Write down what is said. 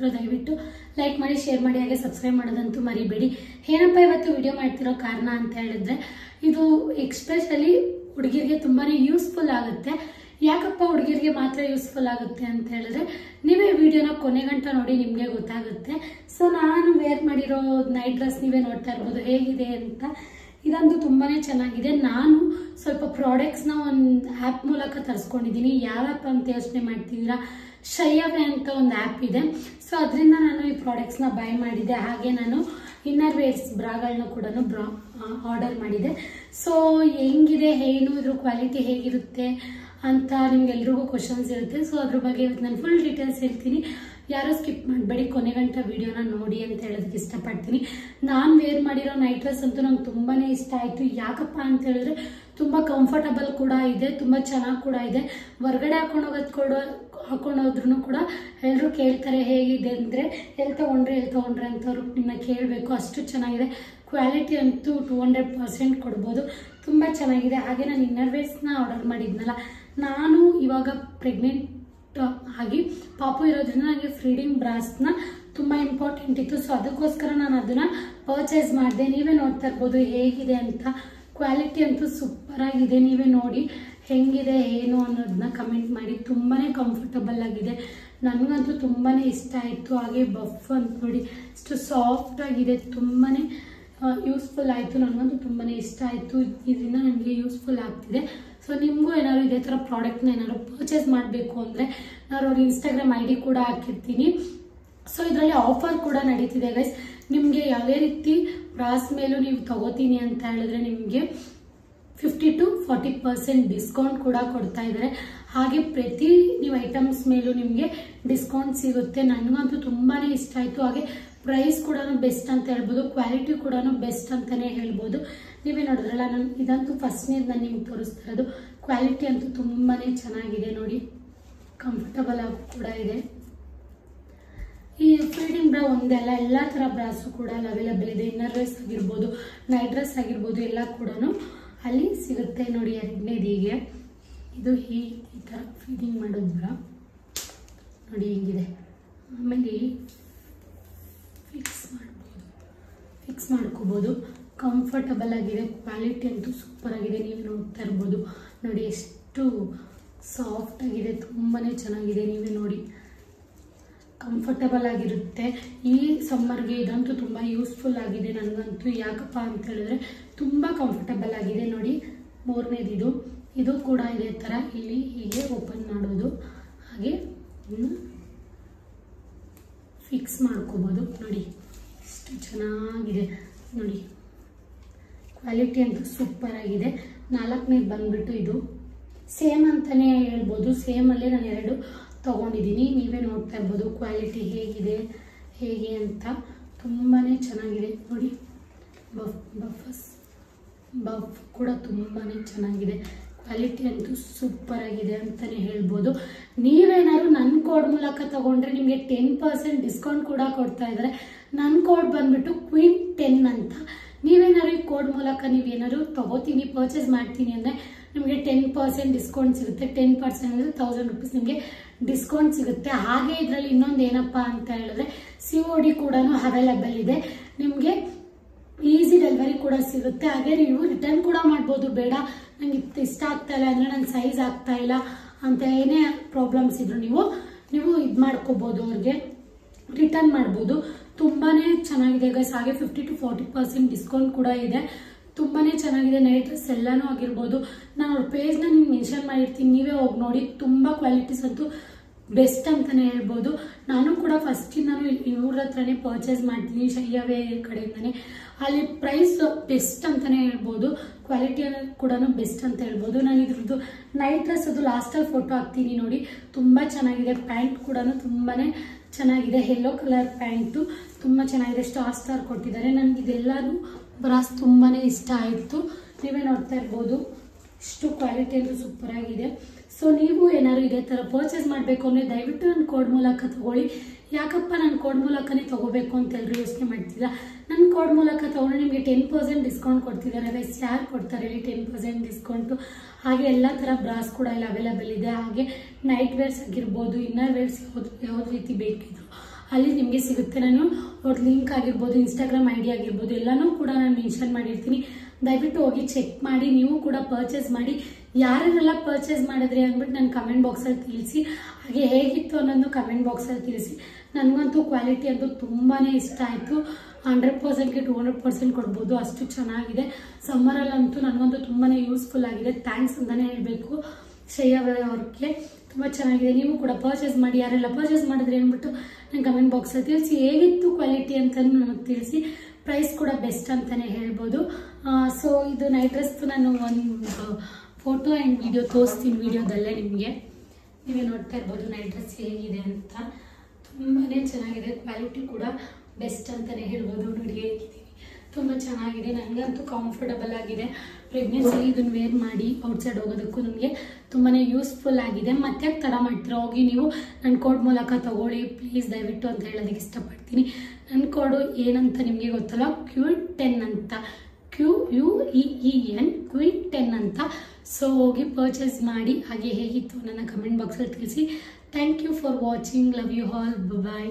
ನೋಡ್ತಿರೋ ದಯವಿಟ್ಟು ಲೈಕ್ ಮಾಡಿ, ಶೇರ್ ಮಾಡಿ, ಹಾಗೆ ಸಬ್ಸ್ಕ್ರೈಬ್ ಮಾಡೋದಂತೂ ಮರಿಬೇಡಿ. ಏನಪ್ಪ ಇವತ್ತು ವಿಡಿಯೋ ಮಾಡ್ತಿರೋ ಕಾರಣ ಅಂತ ಹೇಳಿದ್ರೆ, ಇದು ಎಕ್ಸ್ಪೆಷಲಿ ಹುಡುಗಿರಿಗೆ ತುಂಬಾ ಯೂಸ್ಫುಲ್ ಆಗುತ್ತೆ. ಯಾಕಪ್ಪ ಹುಡುಗಿರಿಗೆ ಮಾತ್ರ ಯೂಸ್ಫುಲ್ ಆಗುತ್ತೆ ಅಂತ ಹೇಳಿದ್ರೆ, ನೀವೇ ವಿಡಿಯೋನ ಕೊನೆಗಂಟ ನೋಡಿ ನಿಮಗೆ ಗೊತ್ತಾಗುತ್ತೆ. ಸೊ ನಾನು ವೇರ್ ಮಾಡಿರೋ ನೈಟ್ ಡ್ರೆಸ್ ನೀವೇ ನೋಡ್ತಾ ಇರ್ಬೋದು ಹೇಗಿದೆ ಅಂತ. ಇದಂತೂ ತುಂಬಾ ಚೆನ್ನಾಗಿದೆ. ನಾನು ಸ್ವಲ್ಪ ಪ್ರಾಡಕ್ಟ್ಸ್ನ ಒಂದು ಆ್ಯಪ್ ಮೂಲಕ ತರಿಸ್ಕೊಂಡಿದ್ದೀನಿ. ಯಾವ ಆ್ಯಪ್ ಅಂತ ಯೋಚನೆ ಮಾಡ್ತಿದ್ದೀರಾ? ಶೈಯವೇ ಅಂತ ಒಂದು ಆ್ಯಪ್ ಇದೆ. ಸೊ ಅದರಿಂದ ನಾನು ಈ ಪ್ರಾಡಕ್ಟ್ಸ್ನ ಬೈ ಮಾಡಿದೆ. ಹಾಗೆ ನಾನು ಇನ್ನರ್ ವೇರ್ಸ್ ಬ್ರಾಗಳನ್ನ ಕೂಡ ಆರ್ಡರ್ ಮಾಡಿದೆ. ಸೊ ಹೆಂಗಿದೆ, ಏನು ಇದ್ರ ಕ್ವಾಲಿಟಿ ಹೇಗಿರುತ್ತೆ ಅಂತ ನಿಮ್ಗೆಲ್ರಿಗೂ ಕ್ವಶನ್ಸ್ ಇರುತ್ತೆ. ಸೊ ಅದ್ರ ಬಗ್ಗೆ ಇವತ್ತು ನಾನು ಫುಲ್ ಡೀಟೇಲ್ಸ್ ಹೇಳ್ತೀನಿ. ಯಾರೋ ಸ್ಕಿಪ್ ಮಾಡಬೇಡಿ, ಕೊನೆಗಂಟ ವಿಡಿಯೋನ ನೋಡಿ ಅಂತ ಹೇಳೋದಕ್ಕೆ ಇಷ್ಟಪಡ್ತೀನಿ. ನಾನು ವೇರ್ ಮಾಡಿರೋ ನೈಟ್ ಡ್ರೆಸ್ ಅಂತೂ ನಂಗೆ ತುಂಬಾ ಇಷ್ಟ ಆಯಿತು. ಯಾಕಪ್ಪ ಅಂತ ಹೇಳಿದ್ರೆ ತುಂಬ ಕಂಫರ್ಟಬಲ್ ಕೂಡ ಇದೆ, ತುಂಬ ಚೆನ್ನಾಗಿ ಕೂಡ ಇದೆ. ಹೊರಗಡೆ ಹಾಕೊಂಡೋದ್ರೂ ಕೂಡ ಎಲ್ಲರೂ ಕೇಳ್ತಾರೆ ಹೇಗಿದೆ ಅಂದರೆ, ಎಲ್ಲಿ ತೊಗೊಂಡ್ರೆ ಅಂತವ್ರು ನಿಮ್ಮನ್ನ ಕೇಳಬೇಕು, ಅಷ್ಟು ಚೆನ್ನಾಗಿದೆ. ಕ್ವಾಲಿಟಿ ಅಂತೂ 200% ಕೊಡ್ಬೋದು, ತುಂಬ ಚೆನ್ನಾಗಿದೆ. ಹಾಗೆ ನಾನು ಇನ್ನರ್ ವೇರ್ಸ್ನ ಆರ್ಡರ್ ಮಾಡಿದ್ನಲ್ಲ, ನಾನು ಇವಾಗ ಪ್ರೆಗ್ನೆಂಟ್ ಆಗಿ ಪಾಪು ಇರೋದ್ರಿಂದ ನನಗೆ ಫೀಡಿಂಗ್ ಬ್ರಾಸ್ನ ತುಂಬ ಇಂಪಾರ್ಟೆಂಟ್ ಇತ್ತು. ಸೊ ಅದಕ್ಕೋಸ್ಕರ ನಾನು ಅದನ್ನು ಪರ್ಚೇಸ್ ಮಾಡಿದೆ. ನೀವೇ ನೋಡ್ತಾ ಇರ್ಬೋದು ಹೇಗಿದೆ ಅಂತ. ಕ್ವಾಲಿಟಿ ಅಂತೂ ಸೂಪರ್ ಆಗಿದೆ. ನೀವೇ ನೋಡಿ ಹೆಂಗಿದೆ ಏನು ಅನ್ನೋದನ್ನ ಕಮೆಂಟ್ ಮಾಡಿ. ತುಂಬಾ ಕಂಫರ್ಟಬಲ್ ಆಗಿದೆ, ನನಗಂತೂ ತುಂಬಾ ಇಷ್ಟ ಆಯಿತು. ಹಾಗೆ ಬಫ್ ಅಂತ ನೋಡಿ ಅಷ್ಟು ಸಾಫ್ಟ್ ಆಗಿದೆ, ತುಂಬಾ ಯೂಸ್ಫುಲ್ ಆಯಿತು. ನನಗಂತೂ ತುಂಬಾ ಇಷ್ಟ ಆಯಿತು. ಇದರಿಂದ ನನಗೆ ಯೂಸ್ಫುಲ್ ಆಗ್ತಿದೆ. ಸೊ ನಿಮಗೂ ಏನಾದ್ರು ಇದೇ ಥರ ಪ್ರಾಡಕ್ಟ್ನ ಏನಾದ್ರು ಪರ್ಚೇಸ್ ಮಾಡಬೇಕು ಅಂದರೆ ನಾನು ಅವ್ರ ಇನ್ಸ್ಟಾಗ್ರಾಮ್ ID ಕೂಡ ಹಾಕಿರ್ತೀನಿ. ಸೊ ಇದರಲ್ಲಿ ಆಫರ್ ಕೂಡ ನಡೀತಿದೆ ಗೈಸ್. ನಿಮಗೆ ಯಾವುದೇ ರೀತಿ ಬ್ರಾಸ್ ಮೇಲೂ ನೀವು ತಗೋತೀನಿ ಅಂತ ಹೇಳಿದ್ರೆ ನಿಮಗೆ 50 to 40% ಡಿಸ್ಕೌಂಟ್ ಕೂಡ ಕೊಡ್ತಾ ಇದ್ದಾರೆ. ಹಾಗೆ ಪ್ರತಿ ನೀವು ಐಟಮ್ಸ್ ಮೇಲೂ ನಿಮಗೆ ಡಿಸ್ಕೌಂಟ್ ಸಿಗುತ್ತೆ. ನನಗಂತೂ ತುಂಬಾ ಇಷ್ಟ ಆಯಿತು. ಹಾಗೆ ಪ್ರೈಸ್ ಕೂಡ ಬೆಸ್ಟ್ ಅಂತ ಹೇಳ್ಬೋದು, ಕ್ವಾಲಿಟಿ ಕೂಡ ಬೆಸ್ಟ್ ಅಂತಲೇ ಹೇಳ್ಬೋದು. ನೀವೇ ನೋಡಿದ್ರಲ್ಲ, ನಾನು ಇದಂತೂ ಫಸ್ಟ್ನೇದು ನಾನು ನಿಮ್ಗೆ ತೋರಿಸ್ತಾ ಇರೋದು. ಕ್ವಾಲಿಟಿ ಅಂತೂ ತುಂಬಾ ಚೆನ್ನಾಗಿದೆ ನೋಡಿ, ಕಂಫರ್ಟಬಲ್ ಆಗಿ ಕೂಡ ಇದೆ. ಈ ಫೀಡಿಂಗ್ ಬ್ರಾ ಒಂದೇ ಅಲ್ಲ, ಎಲ್ಲ ಥರ ಬ್ರಾಸು ಕೂಡ ಅವೈಲೇಬಲ್ ಇದೆ. ಇನ್ನರ್ ಡ್ರೆಸ್ ಆಗಿರ್ಬೋದು, ನೈಟ್ ಡ್ರೆಸ್ ಆಗಿರ್ಬೋದು, ಎಲ್ಲ ಕೂಡ ಅಲ್ಲಿ ಸಿಗುತ್ತೆ ನೋಡಿ. ಎರಡನೇದು ಹೀಗೆ, ಇದು ಈ ಥರ ಫೀಡಿಂಗ್ ಮಾಡೋದು ಬ್ರಾ ನೋಡಿ ಹಿಂಗಿದೆ. ಆಮೇಲೆ ಫಿಕ್ಸ್ ಮಾಡ್ಕೋಬೋದು, ಕಂಫರ್ಟಬಲ್ ಆಗಿದೆ. ಕ್ವಾಲಿಟಿ ಅಂತೂ ಸೂಪರ್ ಆಗಿದೆ, ನೀವು ನೋಡ್ತಾ ಇರ್ಬೋದು ನೋಡಿ ಎಷ್ಟು ಸಾಫ್ಟ್ ಆಗಿದೆ, ತುಂಬಾ ಚೆನ್ನಾಗಿದೆ. ನೀವೇ ನೋಡಿ ಕಂಫರ್ಟಬಲ್ ಆಗಿರುತ್ತೆ. ಈ ಸಮ್ಮರ್ಗೆ ಇದಂತೂ ತುಂಬ ಯೂಸ್ಫುಲ್ ಆಗಿದೆ ನನಗಂತೂ. ಯಾಕಪ್ಪ ಅಂತ ಹೇಳಿದ್ರೆ ತುಂಬ ಕಂಫರ್ಟಬಲ್ ಆಗಿದೆ ನೋಡಿ. ಮೂರನೇದು ಇದು ಕೂಡ ಇದೇ ಥರ ಇಲ್ಲಿ ಹೀಗೆ ಓಪನ್ ಮಾಡೋದು, ಹಾಗೆ ಫಿಕ್ಸ್ ಮಾಡ್ಕೋಬೋದು ನೋಡಿ. ಎಷ್ಟು ಚೆನ್ನಾಗಿದೆ ನೋಡಿ, ಕ್ವಾಲಿಟಿ ಅಂತೂ ಸೂಪರ್ ಆಗಿದೆ. ನಾಲ್ಕನೇದು ಬಂದ್ಬಿಟ್ಟು ಇದು ಸೇಮ್ ಅಂತಲೇ ಹೇಳ್ಬೋದು. ಸೇಮಲ್ಲೇ ನಾನು 2 ತೊಗೊಂಡಿದ್ದೀನಿ. ನೀವೇ ನೋಡ್ತಾ ಇರ್ಬೋದು ಕ್ವಾಲಿಟಿ ಹೇಗಿದೆ ಹೇಗೆ ಅಂತ. ತುಂಬಾ ಚೆನ್ನಾಗಿದೆ ನೋಡಿ. ಬಫ್ ಕೂಡ ತುಂಬಾ ಚೆನ್ನಾಗಿದೆ. ಕ್ವಾಲಿಟಿ ಅಂತೂ ಸೂಪರ್ ಆಗಿದೆ ಅಂತಲೇ ಹೇಳ್ಬೋದು. ನೀವೇನಾದ್ರು ನನ್ನ ಕೋಡ್ ಮೂಲಕ ತೊಗೊಂಡ್ರೆ ನಿಮಗೆ 10% ಡಿಸ್ಕೌಂಟ್ ಕೂಡ ಕೊಡ್ತಾ ಇದ್ದಾರೆ. ನನ್ನ ಕೋಡ್ ಬಂದ್ಬಿಟ್ಟು Queen10 ಅಂತ. ನೀವೇನಾದ್ರು ಈ ಕೋಡ್ ಮೂಲಕ ನೀವೇನಾದ್ರು ತೊಗೋತೀನಿ, ಪರ್ಚೇಸ್ ಮಾಡ್ತೀನಿ ಅಂದರೆ ನಿಮಗೆ 10% ಡಿಸ್ಕೌಂಟ್ ಸಿಗುತ್ತೆ. 10% ಅಂದರೆ 1000 ರೂಪೀಸ್ ನಿಮಗೆ ಡಿಸ್ಕೌಂಟ್ ಸಿಗುತ್ತೆ. ಹಾಗೆ ಇದರಲ್ಲಿ ಇನ್ನೊಂದು ಏನಪ್ಪ ಅಂತ ಹೇಳಿದ್ರೆ COD ಕೂಡ ಅವೈಲೇಬಲ್ ಇದೆ. ನಿಮಗೆ ಈಸಿ ಡೆಲಿವರಿ ಕೂಡ ಸಿಗುತ್ತೆ. ಹಾಗೆ ನೀವು ರಿಟರ್ನ್ ಕೂಡ ಮಾಡ್ಬೋದು. ಬೇಡ ನಂಗೆ ಇಷ್ಟ ಆಗ್ತಾ ಇಲ್ಲ ಅಂದರೆ ನನ್ನ ಸೈಜ್ ಆಗ್ತಾ ಇಲ್ಲ ಅಂತ ಏನೇ ಪ್ರಾಬ್ಲಮ್ಸ್ ಇದ್ರು ನೀವು ಇದು ಮಾಡ್ಕೋಬೋದು, ಅವ್ರಿಗೆ ರಿಟರ್ನ್ ಮಾಡ್ಬೋದು. ತುಂಬಾ ಚೆನ್ನಾಗಿದೆ ಗೈಸ್. ಹಾಗೆ 50 to 40% ಡಿಸ್ಕೌಂಟ್ ಕೂಡ ಇದೆ. ತುಂಬಾ ಚೆನ್ನಾಗಿದೆ. ನೈಟ್ ಡ್ರೆಸ್ ಎಲ್ಲನೂ ಆಗಿರ್ಬೋದು. ನಾನು ಅವ್ರ ಪೇಜ್ನ ನಿಮ್ಗೆ ಮೆನ್ಷನ್ ಮಾಡಿರ್ತೀನಿ, ನೀವೇ ಹೋಗಿ ನೋಡಿ. ತುಂಬ ಕ್ವಾಲಿಟೀಸ್ ಅಂತೂ ಬೆಸ್ಟ್ ಅಂತಲೇ ಹೇಳ್ಬೋದು. ನಾನು ಕೂಡ ಫಸ್ಟಿಂದನೂ ಇವ್ರ ಹತ್ರನೇ ಪರ್ಚೇಸ್ ಮಾಡ್ತೀನಿ, ಶೈಯವೇ ಕಡೆಯಿಂದನೇ. ಅಲ್ಲಿ ಪ್ರೈಸ್ ಬೆಸ್ಟ್ ಅಂತಲೇ ಹೇಳ್ಬೋದು, ಕ್ವಾಲಿಟಿ ಕೂಡ ಬೆಸ್ಟ್ ಅಂತ ಹೇಳ್ಬೋದು. ನಾನು ಇದ್ರದ್ದು ನೈಟ್ ಡ್ರೆಸ್ ಅದು ಲಾಸ್ಟಲ್ಲಿ ಫೋಟೋ ಹಾಕ್ತೀನಿ ನೋಡಿ. ತುಂಬ ಚೆನ್ನಾಗಿದೆ. ಪ್ಯಾಂಟ್ ಕೂಡ ತುಂಬಾ ಚೆನ್ನಾಗಿದೆ. ಯೆಲ್ಲೋ ಕಲರ್ ಪ್ಯಾಂಟು ತುಂಬ ಚೆನ್ನಾಗಿದೆ. ಸ್ಟಾರ್ ಕೊಟ್ಟಿದ್ದಾರೆ. ನನಗೆ ಇದೆಲ್ಲನೂ ಬ್ರಾಸ್ ತುಂಬಾ ಇಷ್ಟ ಆಯಿತು. ನೀವೇ ನೋಡ್ತಾ ಇರ್ಬೋದು ಇಷ್ಟು ಕ್ವಾಲಿಟಿ ಅಂತೂ ಸೂಪರ್ ಆಗಿದೆ. ಸೊ ನೀವು ಏನಾದ್ರು ಇದೇ ಥರ ಪರ್ಚೇಸ್ ಮಾಡಬೇಕು ಅಂದರೆ ದಯವಿಟ್ಟು ನನ್ನ ಕೋಡ್ ಮೂಲಕ ತಗೊಳ್ಳಿ. ಯಾಕಪ್ಪ ನನ್ನ ಕೋಡ್ ಮೂಲಕನೇ ತಗೋಬೇಕು ಅಂತ ಎಲ್ಲರೂ ಯೋಚನೆ ಮಾಡ್ತಿಲ್ಲ. ನನ್ನ ಕೋಡ್ ಮೂಲಕ ತಗೊಂಡು ನಿಮಗೆ 10% ಡಿಸ್ಕೌಂಟ್ ಕೊಡ್ತಿದ್ದಾರೆ. ಗೈಸ್ ಯಾರು ಕೊಡ್ತಾರೆ ಹೇಳಿ 10% ಡಿಸ್ಕೌಂಟು? ಹಾಗೆ ಎಲ್ಲ ಥರ ಬ್ರಾಸ್ ಕೂಡ ಇಲ್ಲಿ ಅವೈಲೇಬಲ್ ಇದೆ. ಹಾಗೆ ನೈಟ್ ವೇರ್ಸ್ ಆಗಿರ್ಬೋದು, ಇನ್ನರ್ ವೇರ್ಸ್ ಯಾವ್ದು ರೀತಿ ಬೇಕಿದ್ರು ಅಲ್ಲಿ ನಿಮಗೆ ಸಿಗುತ್ತೆ. ನಾನು ಅವ್ರ ಲಿಂಕ್ ಆಗಿರ್ಬೋದು, ಇನ್ಸ್ಟಾಗ್ರಾಮ್ ID ಆಗಿರ್ಬೋದು ಎಲ್ಲನೂ ಕೂಡ ನಾನು ಮೆನ್ಷನ್ ಮಾಡಿರ್ತೀನಿ. ದಯವಿಟ್ಟು ಹೋಗಿ ಚೆಕ್ ಮಾಡಿ, ನೀವು ಕೂಡ ಪರ್ಚೇಸ್ ಮಾಡಿ. ಯಾರೆಲ್ಲ ಪರ್ಚೇಸ್ ಮಾಡಿದ್ರಿ ಅಂದ್ಬಿಟ್ಟು ನನ್ನ ಕಮೆಂಟ್ ಬಾಕ್ಸಲ್ಲಿ ತಿಳಿಸಿ. ಹಾಗೆ ಹೇಗಿತ್ತು ಅನ್ನೋದು ಕಮೆಂಟ್ ಬಾಕ್ಸಲ್ಲಿ ತಿಳಿಸಿ. ನನಗಂತೂ ಕ್ವಾಲಿಟಿ ಅಂತೂ ತುಂಬಾ ಇಷ್ಟ ಆಯಿತು. 100%ಗೆ 200% ಕೊಡ್ಬೋದು, ಅಷ್ಟು ಚೆನ್ನಾಗಿದೆ. ಸಮ್ಮರಲ್ಲಂತೂ ನನಗಂತೂ ತುಂಬಾ ಯೂಸ್ಫುಲ್ ಆಗಿದೆ. ಥ್ಯಾಂಕ್ಸ್ ಅಂತಲೇ ಹೇಳಬೇಕು ಶ್ರೇಯಾ ಅವ್ರಿಗೆ, ತುಂಬ ಚೆನ್ನಾಗಿದೆ. ನೀವು ಕೂಡ ಪರ್ಚೇಸ್ ಮಾಡಿ. ಯಾರೆಲ್ಲ ಪರ್ಚೇಸ್ ಮಾಡಿದ್ರಿ ಅಂದ್ಬಿಟ್ಟು ನನ್ನ ಕಮೆಂಟ್ ಬಾಕ್ಸಲ್ಲಿ ತಿಳಿಸಿ. ಹೇಗಿತ್ತು ಕ್ವಾಲಿಟಿ ಅಂತಲೂ ನನಗೆ ತಿಳಿಸಿ. ಪ್ರೈಸ್ ಕೂಡ ಬೆಸ್ಟ್ ಅಂತಲೇ ಹೇಳ್ಬೋದು. ಸೊ ಇದು ನೈಟ್ ಡ್ರೆಸ್ ನಾನು ಒಂದು ಫೋಟೋ ಆ್ಯಂಡ್ ವಿಡಿಯೋ ತೋರಿಸ್ತೀನಿ. ವಿಡಿಯೋದಲ್ಲೇ ನಿಮಗೆ ನೀವೇ ನೋಡ್ತಾ ಇರ್ಬೋದು ನೈಟ್ ಡ್ರೆಸ್ ಹೇಗಿದೆ ಅಂತ. ತುಂಬಾ ಚೆನ್ನಾಗಿದೆ, ಕ್ವಾಲಿಟಿ ಕೂಡ ಬೆಸ್ಟ್ ಅಂತಲೇ ಹೇಳ್ಬೋದು. ನೋಡಿ ಹೇಗಿದ್ದೀನಿ, ತುಂಬ ಚೆನ್ನಾಗಿದೆ. ನನಗಂತೂ ಕಂಫರ್ಟಬಲ್ ಆಗಿದೆ. ಪ್ರೆಗ್ನೆನ್ಸಿಲಿ ಇದನ್ನು ವೇರ್ ಮಾಡಿ ಔಟ್ಸೈಡ್ ಹೋಗೋದಕ್ಕೂ ನನಗೆ ತುಂಬಾ ಯೂಸ್ಫುಲ್ ಆಗಿದೆ. ಮತ್ತೆ ತಡ ಮಾಡ್ತೀರಾ, ಹೋಗಿ ನೀವು ನನ್ನ ಕೋಡ್ ಮೂಲಕ ತಗೊಳ್ಳಿ ಪ್ಲೀಸ್ ದಯವಿಟ್ಟು ಅಂತ ಹೇಳೋದಕ್ಕೆ ಇಷ್ಟಪಡ್ತೀನಿ. ನನ್ನ ಕೋಡು ಏನಂತ ನಿಮಗೆ ಗೊತ್ತಲ್ಲ, QUEEN10 ಅಂತ, QUEEN QUEEN10 ಅಂತ. ಸೊ ಹೋಗಿ ಪರ್ಚೇಸ್ ಮಾಡಿ. ಹಾಗೆ ಹೇಗಿತ್ತು ನನ್ನ ಕಮೆಂಟ್ ಬಾಕ್ಸಲ್ಲಿ ತಿಳಿಸಿ. Thank you for watching. Love you all. Bye.